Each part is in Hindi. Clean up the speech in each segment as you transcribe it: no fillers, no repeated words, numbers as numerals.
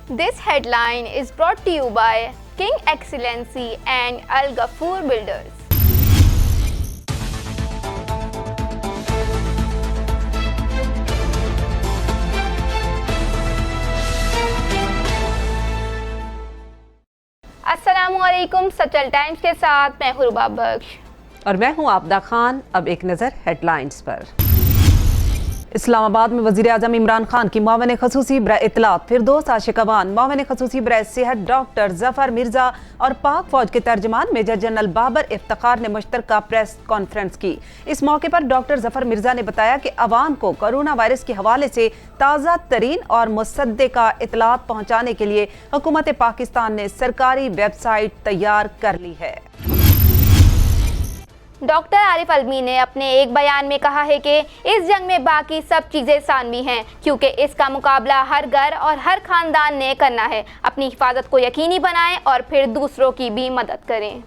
This headline is brought to you by King Excellency and Al Ghafoor Builders. अस्सलामुअलैकुम। सचल टाइम्स के साथ मैं हुरबा बख्श और मैं हूं आबदा खान। अब एक नज़र हेडलाइंस पर। इस्लामाबाद में वज़ीर आज़म इमरान खान की मावन खसूसी बराए इत्तलात फिरदौस आशिकवान, मावन खसूसी बराए सेहत डॉक्टर जफर मिर्जा और पाक फौज के तर्जमान मेजर जनरल बाबर इफ्तिखार ने मुश्तरका प्रेस कॉन्फ्रेंस की। इस मौके पर डॉक्टर जफर मिर्जा ने बताया कि अवाम को कोरोना वायरस के हवाले से ताज़ा तरीन और मुसद्दिका इत्तलात पहुँचाने के लिए हुकूमत पाकिस्तान ने सरकारी वेबसाइट तैयार कर ली है। डॉक्टर आरिफ अलवी ने अपने एक बयान में कहा है कि इस जंग में बाकी सब चीज़ें सानवी हैं, क्योंकि इसका मुकाबला हर घर और हर खानदान ने करना है। अपनी हिफाजत को यकीनी बनाएं और फिर दूसरों की भी मदद करें।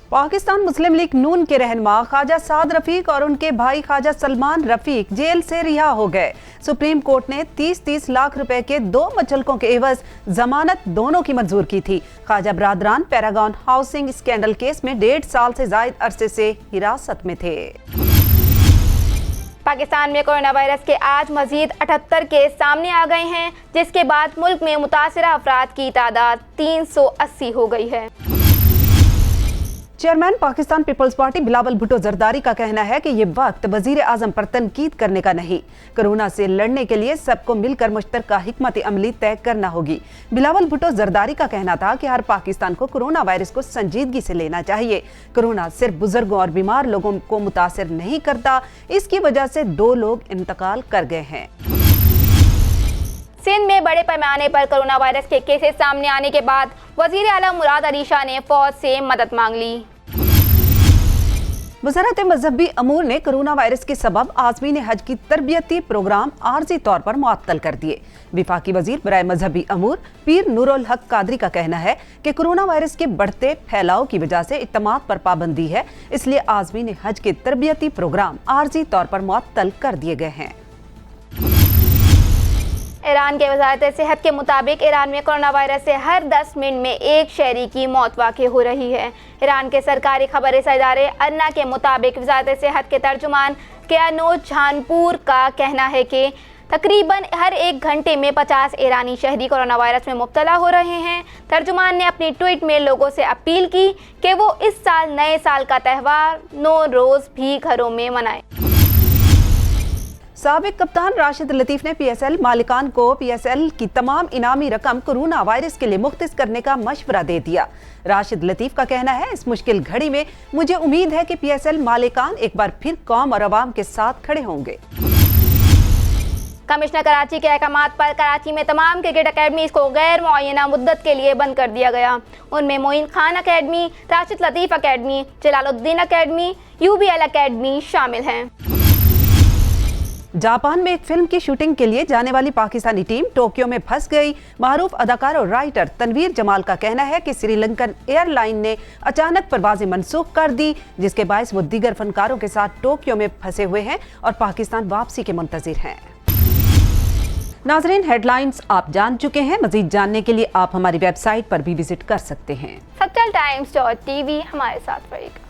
पाकिस्तान मुस्लिम लीग नून के रहनुमा ख्वाजा साद रफीक और उनके भाई ख्वाजा सलमान रफीक जेल से रिहा हो गए। सुप्रीम कोर्ट ने 30-30 लाख रुपए के 2 मुचलकों के एवज जमानत दोनों की मंजूर की थी। ख्वाजा बरादरान पैरागॉन हाउसिंग स्कैंडल केस में 1.5 साल से जायद अरसे से हिरासत में थे। पाकिस्तान में कोरोना वायरस के आज मजीद 78 केस सामने आ गए हैं, जिसके बाद मुल्क में मुतासरा अफराद की तादाद 380 हो गई है। चेयरमैन पाकिस्तान पीपल्स पार्टी बिलावल भुट्टो जरदारी का कहना है कि ये वक्त वजीर आजम पर तनकीद करने का नहीं, कोरोना से लड़ने के लिए सबको मिलकर मुश्तरका हिकमत अमली तय करना होगी। बिलावल भुट्टो जरदारी का कहना था कि हर पाकिस्तान को कोरोना वायरस को संजीदगी से लेना चाहिए। कोरोना सिर्फ बुजुर्गों और बीमार लोगों को मुतासिर नहीं करता, इसकी वजह से 2 लोग इंतकाल कर गए हैं। सिंध में बड़े पैमाने पर कोरोना वायरस के केसेस सामने आने के बाद वजीर आला मुराद अली शाह ने फौज से मदद मांग ली। वज़ारत मजहबी अमूर ने कोरोना वायरस के सबब आज़मीन हज की तरबियती प्रोग्राम आर्जी तौर पर मुअत्तल कर दिए। विफाकी वजीर बराए मजहबी अमूर पीर नूरुल हक कादरी का कहना है कि कोरोना वायरस के बढ़ते फैलाव की वजह से इत्तमाद पर पाबंदी है, इसलिए आज़मीन हज के तरबियती प्रोग्राम आर्जी तौर पर मुअत्तल कर दिए गए हैं। ईरान के वज़ारत सेहत के मुताबिक ईरान में कोरोना वायरस से हर 10 मिनट में एक शहरी की मौत वाक़ई हो रही है। ईरान के सरकारी खबर इदारे अन्ना के मुताबिक वज़ारत सेहत के तर्जुमान कियानोज झानपुर का कहना है कि तकरीबन हर 1 घंटे में 50 ईरानी शहरी कोरोना वायरस में मुब्तला हो रहे हैं। तर्जुमान ने अपनी ट्वीट में लोगों से अपील की कि वो इस साल नए साल का त्यौहार नौरोज़ भी घरों में मनाएं। साबिक कप्तान राशिद लतीफ़ ने PSL मालिकान को PSL की तमाम इनामी रकम कोरोना वायरस के लिए मुख्तस करने का मशवरा दे दिया। राशिद लतीफ़ का कहना है, इस मुश्किल घड़ी में मुझे उम्मीद है कि PSL मालिकान एक बार फिर कौम और अवाम के साथ खड़े होंगे। कमिश्नर कराची के अहकामात पर कराची में तमाम क्रिकेट अकेडमीज को गैर मुअय्यना मुद्दत के लिए बंद कर दिया गया। उनमें Moin Khan academy, Rashid Latif academy, Jalaluddin academy, UBL academy शामिल हैं। जापान में एक फिल्म की शूटिंग के लिए जाने वाली पाकिस्तानी टीम टोक्यो में फंस गई। मारूफ अदाकार और राइटर तनवीर जमाल का कहना है कि श्रीलंकन एयरलाइन ने अचानक परवाजें मनसूख कर दी, जिसके बायस वो दीगर फनकारों के साथ टोक्यो में फंसे हुए हैं और पाकिस्तान वापसी के मुंतजिर हैं। नाजरीन, हेडलाइंस आप जान चुके हैं। मजीद जानने के लिए आप हमारी वेबसाइट पर भी विजिट कर सकते हैं। सचल टाइम्स.tv हमारे साथ रहेगा।